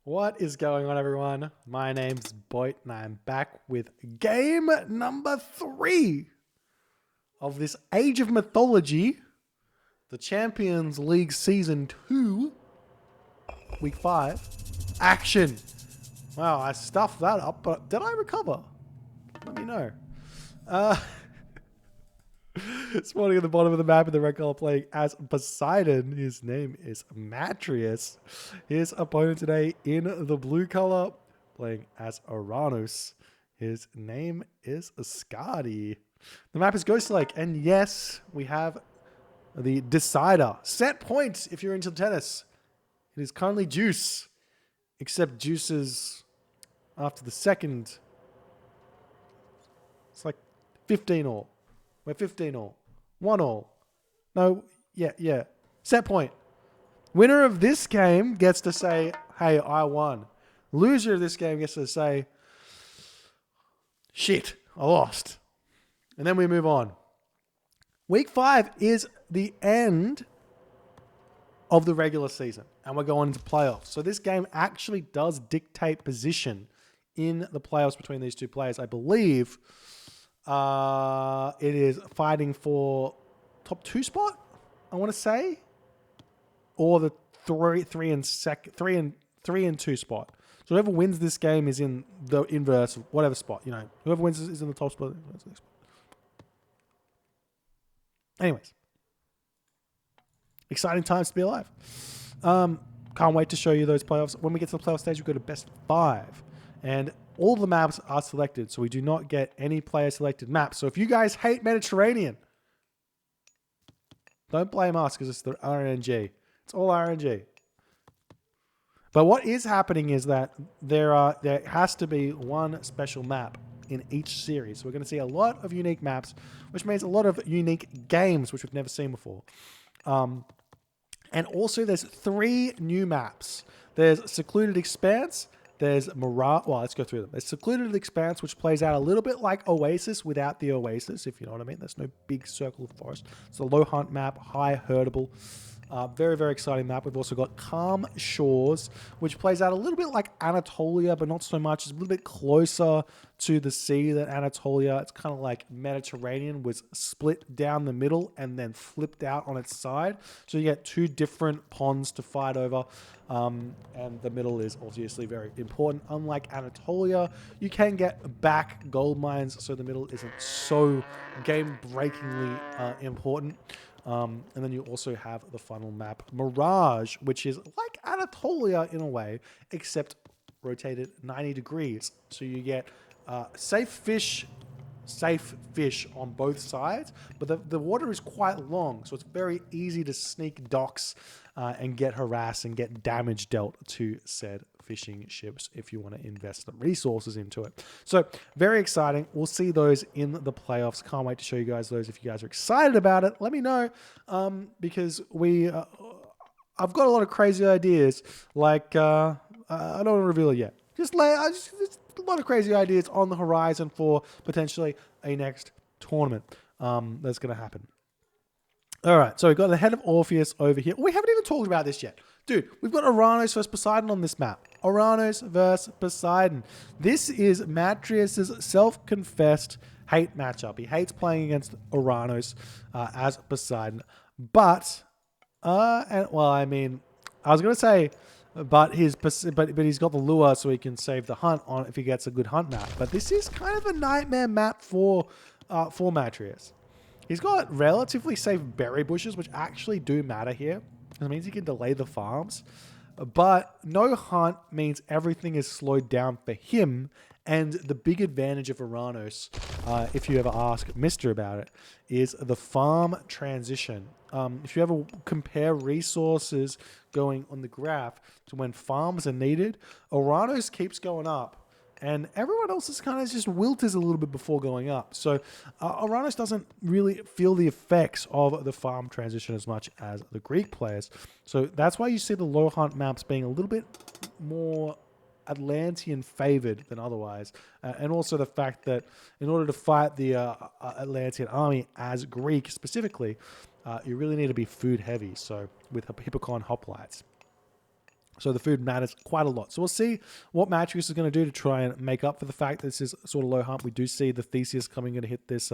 What is going on, everyone? My name's Boit, and I'm back with game number 3 of this Age of Mythology, the Champions League Season 2, Week 5, action. Wow, I stuffed that up, but did I recover? Let me know. Spawning at the bottom of the map in the red color, playing as Poseidon. His name is Matreiuss. His opponent today in the blue color, playing as Oranos. His name is Skady. The map is Ghost Lake, and yes, we have the decider. Set points if you're into tennis. It is currently Juice, except Juice's after the second. It's like 15 all. We're 15 all. 1 all. No, yeah. Set point. Winner of this game gets to say, hey, I won. Loser of this game gets to say, shit, I lost. And then we move on. Week 5 is the end of the regular season, and we're going into playoffs. So this game actually does dictate position in the playoffs between these two players. I believe it is fighting for top 2 spot, I want to say, or the 3 and 2 spot. So whoever wins this game is in the inverse of whatever spot. You know, whoever wins is in the top spot. Anyways, exciting times to be alive. Can't wait to show you those playoffs. When we get to the playoff stage, we go to best 5. And all the maps are selected, so we do not get any player-selected maps. So if you guys hate Mediterranean, don't blame us because it's the RNG. It's all RNG. But what is happening is that there has to be one special map in each series. So we're going to see a lot of unique maps, which means a lot of unique games, which we've never seen before. And also there's 3 new maps. There's Secluded Expanse. There's Mirage. Well, let's go through them. There's Secluded Expanse, which plays out a little bit like Oasis without the Oasis, if you know what I mean. There's no big circle of forest. It's a low hunt map, high herdable. Very, very exciting map. We've also got Calm Shores, which plays out a little bit like Anatolia, but not so much. It's a little bit closer to the sea than Anatolia. It's kind of like Mediterranean was split down the middle and then flipped out on its side. So you get 2 different ponds to fight over. And the middle is obviously very important. Unlike Anatolia, you can get back gold mines, so the middle isn't so game-breakingly important. And then you also have the final map, Mirage, which is like Anatolia in a way, except rotated 90 degrees. So you get safe fish on both sides, but the water is quite long, so it's very easy to sneak docks and get harassed and get damage dealt to said fishing ships if you want to invest the resources into it. So very exciting. We'll see those in the playoffs. Can't wait to show you guys those. If you guys are excited about it, let me know, because I've got a lot of crazy ideas. Like I don't want to reveal it yet. Just a lot of crazy ideas on the horizon for potentially a next tournament that's going to happen. All right, so we've got the head of Orpheus over here. We haven't even talked about this yet. Dude, we've got Oranos versus Poseidon on this map. Oranos versus Poseidon. This is Matreiuss' self-confessed hate matchup. He hates playing against Oranos as Poseidon. But, I was going to say, but he's got the lure so he can save the hunt on if he gets a good hunt map. But this is kind of a nightmare map for Matreiuss. He's got relatively safe berry bushes, which actually do matter here. It means he can delay the farms. But no hunt means everything is slowed down for him. And the big advantage of Oranos, if you ever ask Mr. about it, is the farm transition. If you ever compare resources going on the graph to when farms are needed, Oranos keeps going up. And everyone else is kind of just wilters a little bit before going up. So Oranos doesn't really feel the effects of the farm transition as much as the Greek players. So that's why you see the low hunt maps being a little bit more Atlantean favored than otherwise. And also the fact that in order to fight the Atlantean army as Greek specifically, you really need to be food heavy. So with Hippocon hoplites. So the food matters quite a lot. So we'll see what Matreiuss is going to do to try and make up for the fact that this is sort of low hump. We do see the Theseus coming in to hit this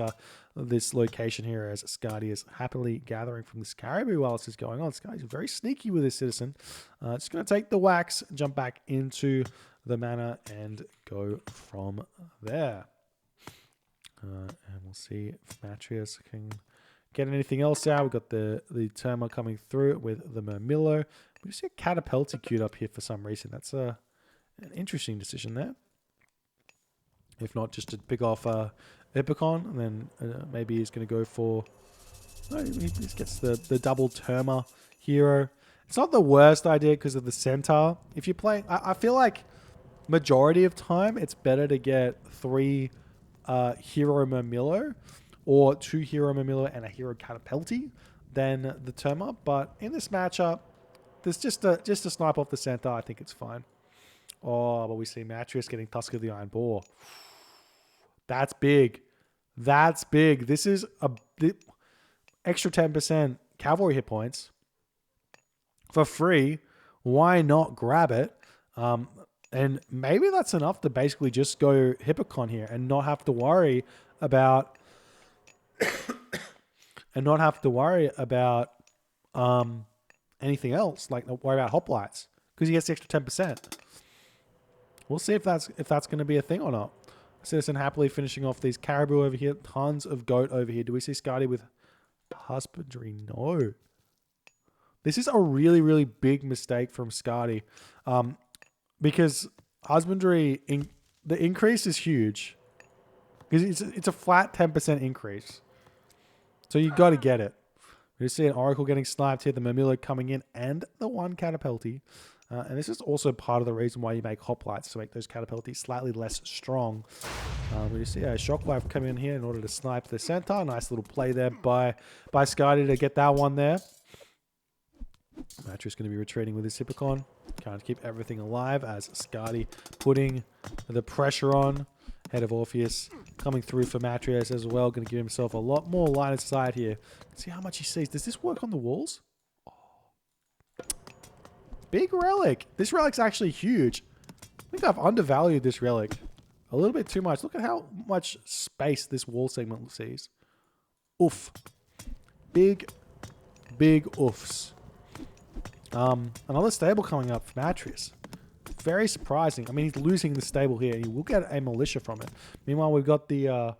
this location here as Skady is happily gathering from this caribou while this is going on. Skady's very sneaky with his citizen. Just going to take the wax, jump back into the manor, and go from there. And we'll see if Matreiuss can get anything else out. We've got the Terma coming through with the Murmillo. We see a Catapulti queued up here for some reason. That's an interesting decision there. If not, just to pick off Hippocon, and then maybe he's going to go for... No, he just gets the double Terma hero. It's not the worst idea because of the Centaur. If you're playing... I feel like majority of time, it's better to get 3 hero Murmillo or 2 hero Murmillo and a hero Catapulti than the Terma. But in this matchup, there's just a snipe off the Centaur. I think it's fine. Oh, but we see Matreiuss getting Tusk of the Iron Boar. That's big. That's big. This is the extra 10% cavalry hit points for free. Why not grab it? And maybe that's enough to basically just go Hippocon here and not have to worry about anything else, like not worry about hoplites, because he gets the extra 10%. We'll see if that's going to be a thing or not. Citizen happily finishing off these caribou over here. Tons of goat over here. Do we see Skady with husbandry? No. This is a really, really big mistake from Skady, because husbandry, the increase is huge. Because it's a flat 10% increase. So you got to get it. We see an Oracle getting sniped here, the Murmillo coming in, and the 1 Catapulti. And this is also part of the reason why you make hoplites, to make those Catapultis slightly less strong. We see a Shockwave coming in here in order to snipe the Centaur. Nice little play there by Skady to get that one there. Matreiuss going to be retreating with his Hippocon. Can't keep everything alive as Skady putting the pressure on. Head of Orpheus coming through for Matreiuss as well. Going to give himself a lot more line of sight here. Let's see how much he sees. Does this work on the walls? Oh. Big relic. This relic's actually huge. I think I've undervalued this relic a little bit too much. Look at how much space this wall segment sees. Oof. Big oofs. Another stable coming up for Matreiuss. Very surprising. I mean, he's losing the stable here. He will get a militia from it. Meanwhile, we've got the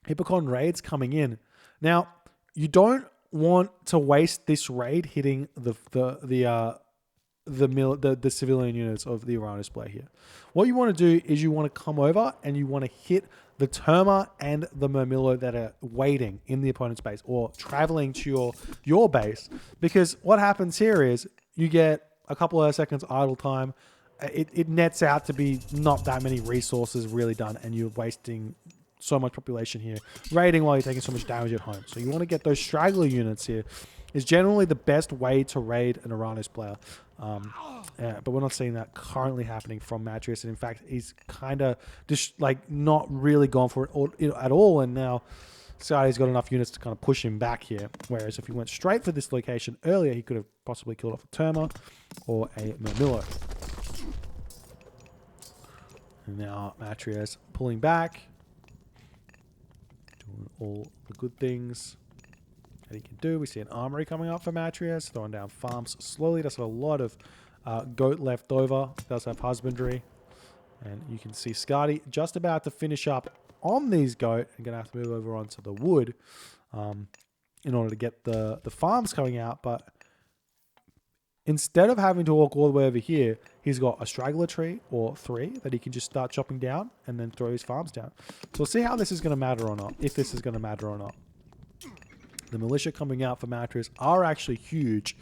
Hippocon raids coming in. Now, you don't want to waste this raid hitting the civilian units of the Oranos player here. What you want to do is you want to come over and you want to hit the Terma and the Murmillo that are waiting in the opponent's base or traveling to your base. Because what happens here is you get a couple of seconds idle time. It nets out to be not that many resources really done, and you're wasting so much population here raiding while you're taking so much damage at home. So you want to get those straggler units here. Is generally the best way to raid an Oranos player. But we're not seeing that currently happening from Matreiuss. And in fact, he's kind of just like not really gone for it at all. And now Skady's got enough units to kind of push him back here. Whereas if he went straight for this location earlier, he could have possibly killed off a Terma or a Murmillo. And now Matreiuss pulling back. Doing all the good things that he can do. We see an armory coming up for Matreiuss, throwing down farms slowly. Does have a lot of goat left over. Does have husbandry. And you can see Skady just about to finish up on these goat and going to have to move over onto the wood in order to get the farms coming out. But instead of having to walk all the way over here, he's got a straggler tree or 3 that he can just start chopping down and then throw his farms down. So we'll see how this is going to matter or not, if this is going to matter or not. The militia coming out for Matreiuss are actually huge.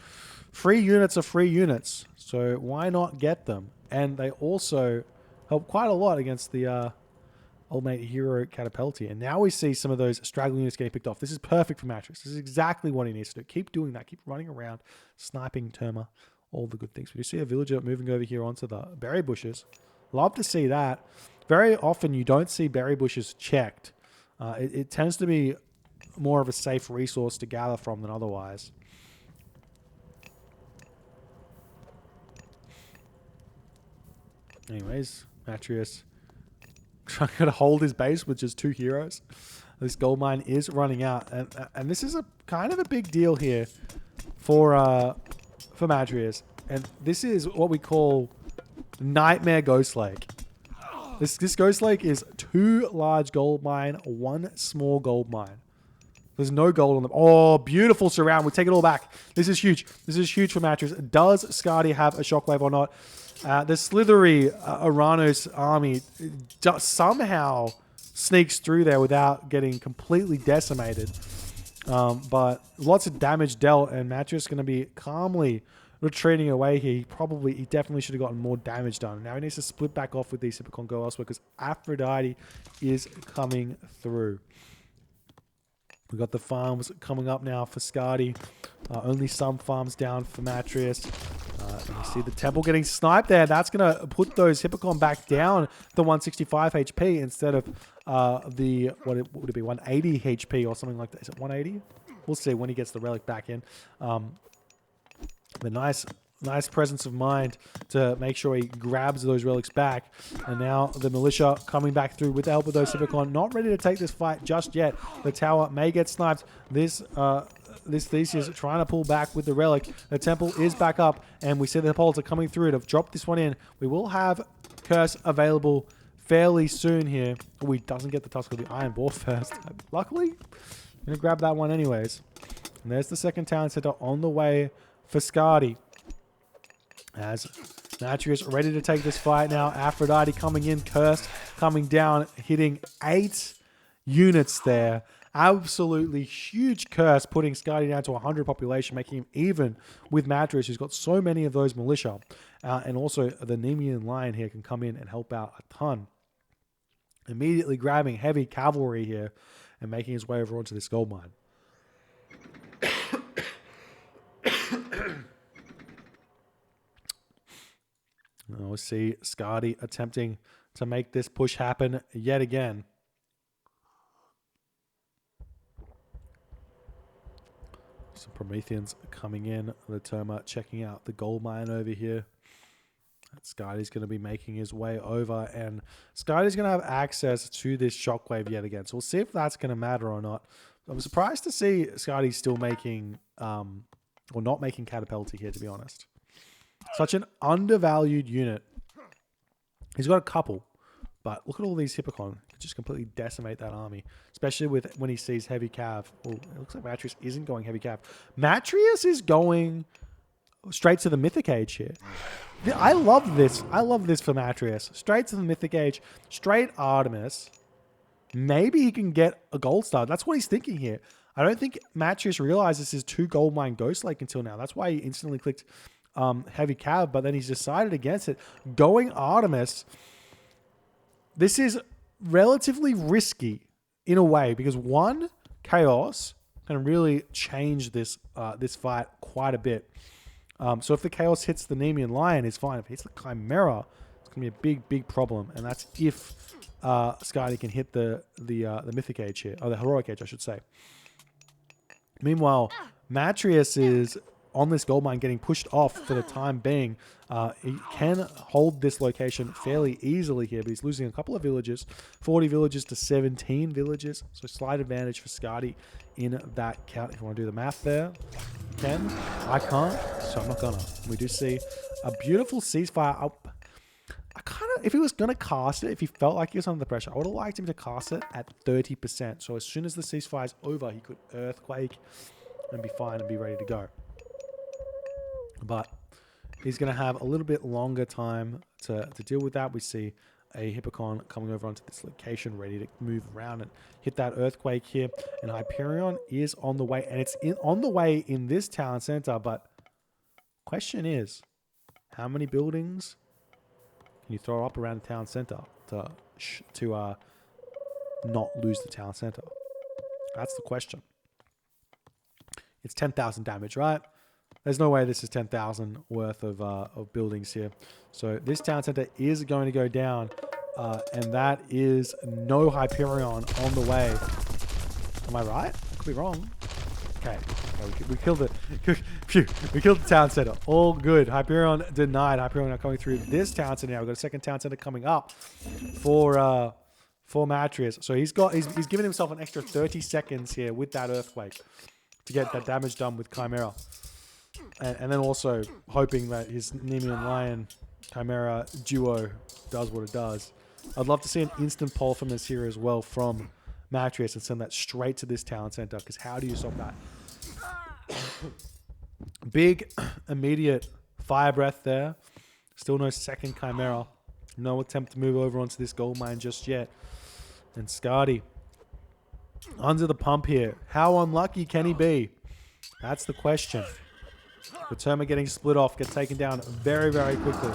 Free units are free units, so why not get them? And they also help quite a lot against the old mate hero Catapulti. And now we see some of those straggling units getting picked off. This is perfect for Matreiuss. This is exactly what he needs to do. Keep doing that. Keep running around, sniping Terma, all the good things. We do see a villager moving over here onto the berry bushes. Love to see that. Very often you don't see berry bushes checked. It tends to be more of a safe resource to gather from than otherwise. Anyways, Matreiuss trying to hold his base with just 2 heroes. This gold mine is running out, and this is a kind of a big deal here for Matreiuss. And this is what we call Nightmare Ghost Lake. This Ghost Lake is 2 large gold mine, 1 small gold mine. There's no gold on them. Oh, beautiful surround. We take it all back. This is huge. This is huge for Matreiuss. Does Skady have a shockwave or not? The slithery Oranos army somehow sneaks through there without getting completely decimated. But lots of damage dealt, and Matreiuss is going to be calmly retreating away here. He definitely should have gotten more damage done. Now he needs to split back off with these Hippocon, go elsewhere, because Aphrodite is coming through. We've got the farms coming up now for Skady. Only some farms down for Matreiuss. You see the temple getting sniped there. That's going to put those Hippocon back down to 165 HP instead of what would it be, 180 HP or something like that. Is it 180? We'll see when he gets the relic back in. The nice presence of mind to make sure he grabs those relics back. And now the militia coming back through with the help of those Hippocon. Not ready to take this fight just yet. The tower may get sniped. This Theseus trying to pull back with the relic. The temple is back up, and we see the Hippolds are coming through to drop this one in. We will have Curse available fairly soon here. Oh, he doesn't get the Tusk of the Iron Boar first. Luckily, I'm going to grab that one anyways. And there's the second town center on the way for Skady. As Matreiuss ready to take this fight now. Aphrodite coming in, Cursed coming down, hitting 8 units there. Absolutely huge curse, putting Skady down to 100 population, making him even with Matreiuss, who's got so many of those militia. And also the Nemean Lion here can come in and help out a ton. Immediately grabbing heavy cavalry here and making his way over onto this gold mine. We'll see Skady attempting to make this push happen yet again. Some Prometheans coming in. The Terma checking out the gold mine over here. Skady's going to be making his way over, and Skady's going to have access to this shockwave yet again. So we'll see if that's going to matter or not. I'm surprised to see Skady still making, or not making Catapulti here, to be honest. Such an undervalued unit. He's got a couple, but look at all these Hippocon. Just completely decimate that army, especially with when he sees heavy cav. Oh, it looks like Matreiuss isn't going heavy cav. Matreiuss is going straight to the Mythic Age here. I love this. I love this for Matreiuss. Straight to the Mythic Age, straight Artemis. Maybe he can get a gold star. That's what he's thinking here. I don't think Matreiuss realized this is 2 gold mine Ghost Lake until now. That's why he instantly clicked heavy cav, but then he's decided against it. Going Artemis, this is relatively risky in a way, because 1, Chaos can really change this this fight quite a bit. So if the Chaos hits the Nemean Lion, it's fine. If it hits the Chimera, it's going to be a big problem, and that's if Skady can hit the Mythic Age here, or the Heroic Age, I should say. Meanwhile, Matreiuss is on this gold mine getting pushed off for the time being. He can hold this location fairly easily here, but he's losing a couple of villages, 40 villages to 17 villages. So slight advantage for Skady in that count. If you want to do the math there, you can. I can't, so I'm not gonna. We do see a beautiful ceasefire. I kind of, if he was going to cast it, if he felt like he was under the pressure, I would have liked him to cast it at 30%. So as soon as the ceasefire is over, he could Earthquake and be fine and be ready to go. But he's going to have a little bit longer time to deal with that. We see a Hippocon coming over onto this location, ready to move around and hit that Earthquake here. And Hyperion is on the way, and it's on the way in this town center. But question is, how many buildings can you throw up around the town center to not lose the town center? That's the question. It's 10,000 damage, right? There's no way this is 10,000 worth of buildings here. So this town center is going to go down, and that is no Hyperion on the way. Am I right? Could be wrong. Okay, we killed it. Phew, we killed the town center. All good. Hyperion denied. Hyperion now coming through this town center now. We've got a second town center coming up for Matreiuss. So he's given himself an extra 30 seconds here with that earthquake to get that damage done with Chimera. And then also hoping that his Nemean Lion Chimera duo does what it does. I'd love to see an instant pull from this here as well from Matreiuss and send that straight to this town center, because how do you stop that? Big immediate fire breath there. Still no second Chimera. No attempt to move over onto this gold mine just yet. And Skady under the pump here. How unlucky can he be? That's the question. Returma getting split off, get taken down very, very quickly.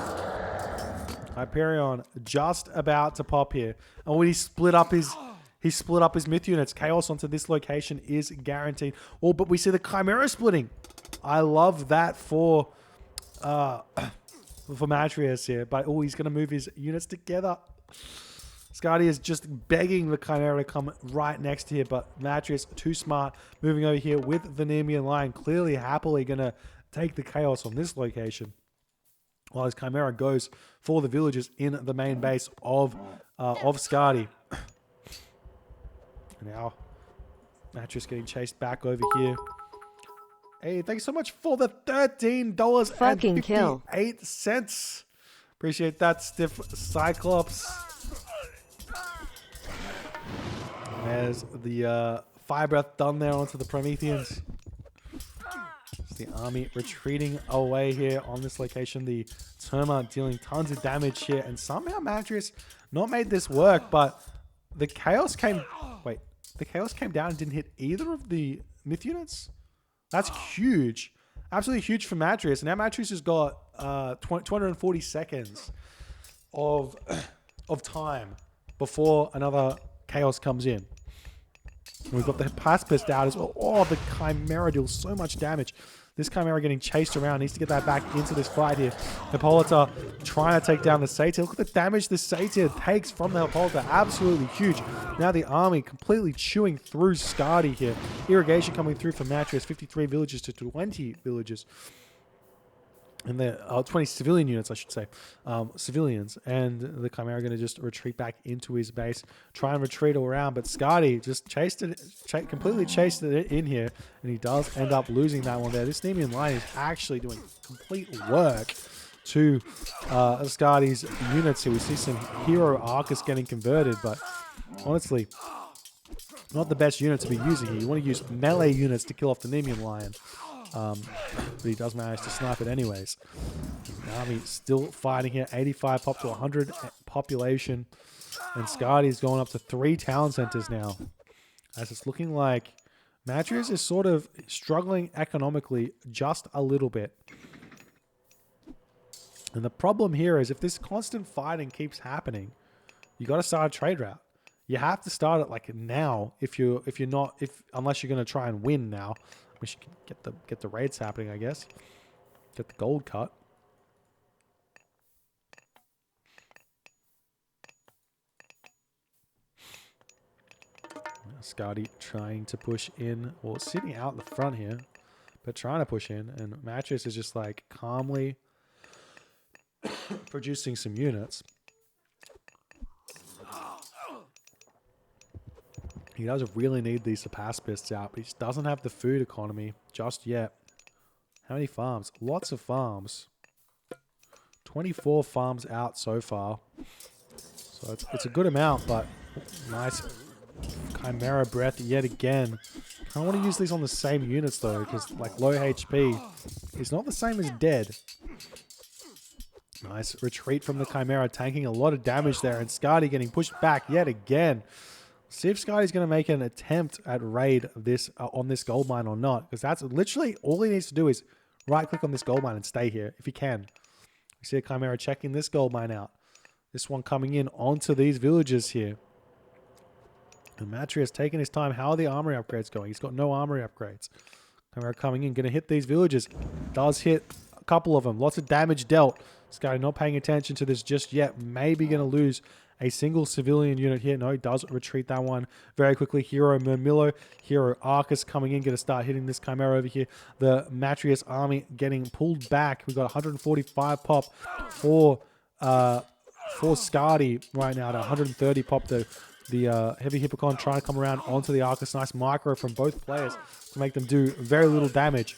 Hyperion just about to pop here. And when he split up his myth units, chaos onto this location is guaranteed. Oh, but we see the Chimera splitting. I love that for Matreiuss here. But oh, he's gonna move his units together. Skady is just begging the Chimera to come right next to here, but Matreiuss too smart, moving over here with the Nemean Lion, clearly happily gonna take the chaos on this location, while his Chimera goes for the villagers in the main base of Skady. Now, Matreiuss getting chased back over here. Hey, thanks so much for the $13.58. Appreciate that, Stiff Cyclops. There's the fire breath done there onto the Prometheans. The army retreating away here on this location. The Terma dealing tons of damage here, and somehow Matreiuss not made this work, but the chaos came... Wait, the chaos came down and didn't hit either of the myth units? That's huge. Absolutely huge for Matreiuss. Now Matreiuss has got 240 seconds of time before another chaos comes in. And we've got the pacifist out as well. Oh, the Chimera deals so much damage. This Chimera getting chased around. Needs to get that back into this fight here. Hippolyta trying to take down the Satyr. Look at the damage the Satyr takes from the Hippolyta. Absolutely huge. Now the army completely chewing through Skady here. Irrigation coming through for Matreiuss. 53 villages to 20 villages. And the 20 civilian units, I should say. Civilians. And the Chimera going to just retreat back into his base. Try and retreat all around. But Skady just completely chased it in here. And he does end up losing that one there. This Nemean line is actually doing complete work to Skady's units here. We see some hero Arcus getting converted. But honestly, not the best unit to be using here. You want to use melee units to kill off the Nemean Lion. But he does manage to snipe it anyways. The army still fighting here. 85 pop to 100 population. And Skady's going up to 3 town centers now. As it's looking like Matreiuss is sort of struggling economically just a little bit. And the problem here is if this constant fighting keeps happening, you got to start a trade route. You have to start it like now unless you're going to try and win now. We should get the raids happening, I guess. Get the gold cut. Skady trying to push in, well, sitting out in the front here, but trying to push in, and Matreiuss is just like calmly producing some units. He does really need these pacifists out, but he just doesn't have the food economy just yet. How many farms? Lots of farms. 24 farms out so far. So it's a good amount, but nice Chimera breath yet again. I want to use these on the same units though, because like low HP is not the same as dead. Nice retreat from the Chimera, tanking a lot of damage there, and Skady getting pushed back yet again. See if Skady's going to make an attempt at raid this on this gold mine or not. Because that's literally all he needs to do is right-click on this gold mine and stay here, if he can. We see a Chimera checking this gold mine out. This one coming in onto these villages here. And Matreiuss taking his time. How are the armory upgrades going? He's got no armory upgrades. Chimera coming in, going to hit these villages. Does hit couple of them. Lots of damage dealt. Skady not paying attention to this just yet. Maybe going to lose a single civilian unit here. No, he does retreat that one very quickly. Hero Murmillo, Hero Arcus coming in, going to start hitting this Chimera over here. The Matreiuss army getting pulled back. We've got 145 pop for Skady right now at 130 pop. The Heavy Hippocon trying to come around onto the Arcus. Nice micro from both players to make them do very little damage.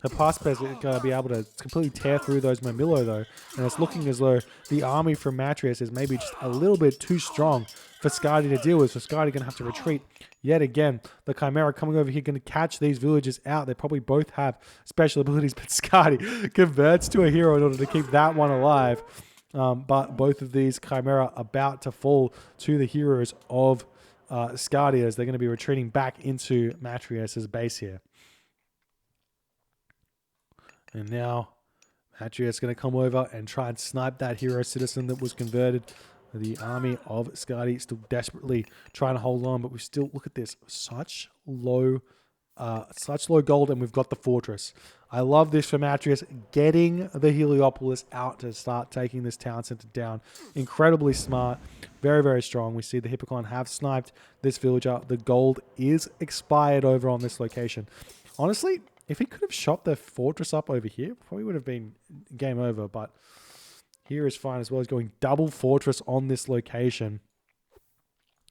The Paspes is going to be able to completely tear through those Murmillo though. And it's looking as though the army from Matreiuss is maybe just a little bit too strong for Skady to deal with. So Skady going to have to retreat yet again. The Chimera coming over here going to catch these villages out. They probably both have special abilities, but Skady converts to a hero in order to keep that one alive. But both of these Chimera about to fall to the heroes of Skady as they're going to be retreating back into Matreiuss's base here. And now Matreiuss is going to come over and try and snipe that hero citizen that was converted. The army of Skady still desperately trying to hold on, but we still, look at this, such low gold, and we've got the fortress. I love this for Matreiuss, getting the Heliopolis out to start taking this town center down. Incredibly smart, very, very strong. We see the Hippocon have sniped this villager. The gold is expired over on this location. Honestly, if he could have shot the fortress up over here, probably would have been game over, but here is fine as well. He's going double fortress on this location.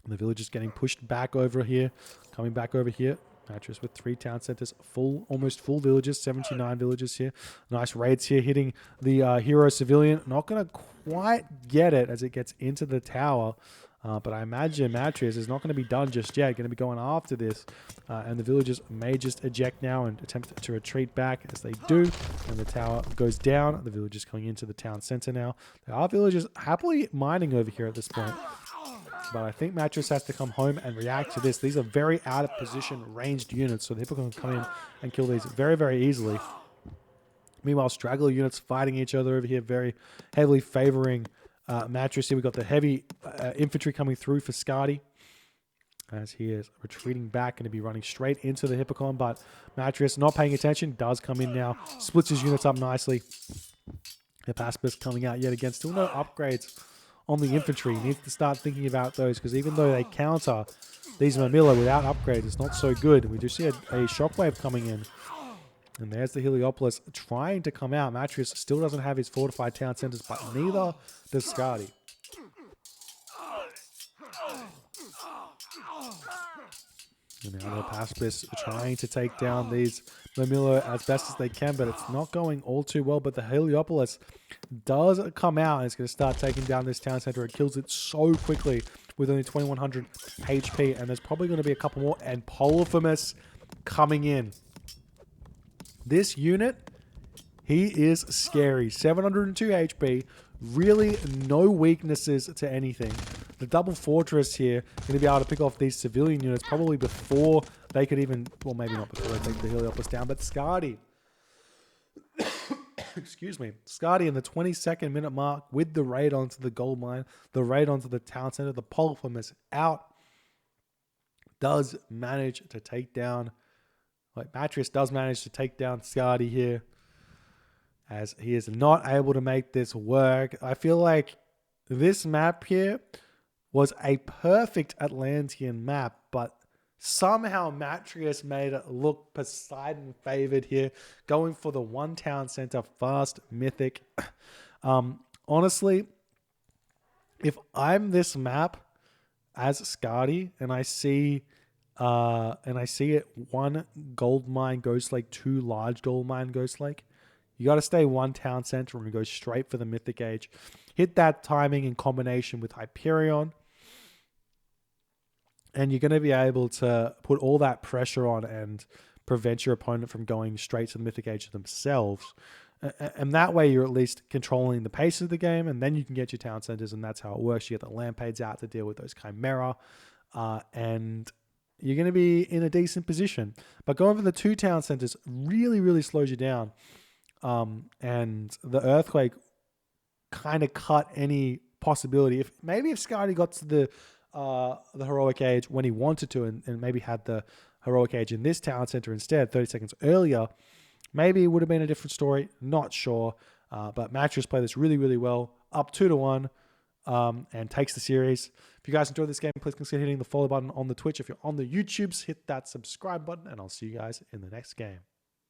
The village is getting pushed back over here, coming back over here. Matreiuss with 3 town centers, almost full villages, 79 villages here. Nice raids here, hitting the hero civilian. Not going to quite get it as it gets into the tower. But I imagine Matreiuss is not going to be done just yet. Going to be going after this. And the villagers may just eject now and attempt to retreat back as they do. And the tower goes down. The villagers coming into the town center now. There are villagers happily mining over here at this point. But I think Matreiuss has to come home and react to this. These are very out of position ranged units. So the Hippocon can come in and kill these very, very easily. Meanwhile, straggler units fighting each other over here, very heavily favoring Matreiuss here. We've got the heavy infantry coming through for Skady as he is retreating back, going to be running straight into the Hippocon, but Matreiuss not paying attention, does come in now, splits his units up nicely. Hephaestus coming out yet again, still no upgrades on the infantry. He needs to start thinking about those because even though they counter these Murmillo without upgrades, it's not so good. We do see a shockwave coming in. And there's the Heliopolis trying to come out. Matreiuss still doesn't have his fortified town centers, but neither does Skady. And now the Paspis trying to take down these Murmillo as best as they can, but it's not going all too well. But the Heliopolis does come out and it's going to start taking down this town center. It kills it so quickly with only 2100 HP. And there's probably going to be a couple more. And Polyphemus coming in. This unit, he is scary. 702 HP. Really no weaknesses to anything. The double fortress here going to be able to pick off these civilian units probably before they could even, well, maybe not before they take the Heliopolis down, but Skady. Excuse me. Skady in the 22nd minute mark with the raid onto the gold mine, the raid onto the town center, the Polyphemus out, does manage to take down, like Matreiuss does manage to take down Skady here, as he is not able to make this work. I feel like this map here was a perfect Atlantean map, but somehow Matreiuss made it look Poseidon favored here, going for the one town center fast mythic. Honestly, if I'm this map as Skady and I see it one gold mine Ghost Lake, 2 large gold mine Ghost Lake, you got to stay one town center and go straight for the Mythic Age. Hit that timing in combination with Hyperion, and you're going to be able to put all that pressure on and prevent your opponent from going straight to the Mythic Age themselves. And that way you're at least controlling the pace of the game, and then you can get your town centers, and that's how it works. You get the Lampades out to deal with those Chimera, and you're going to be in a decent position. But going for the 2 town centers really, really slows you down. And the Earthquake kind of cut any possibility. If Skady got to the Heroic Age when he wanted to, and maybe had the Heroic Age in this town center instead 30 seconds earlier, Maybe it would have been a different story. Not sure. But Matreiuss played this really, really well. Up 2-1 and takes the series. If you guys enjoyed this game, please consider hitting the follow button on the Twitch. If you're on the YouTubes, hit that subscribe button. And I'll see you guys in the next game.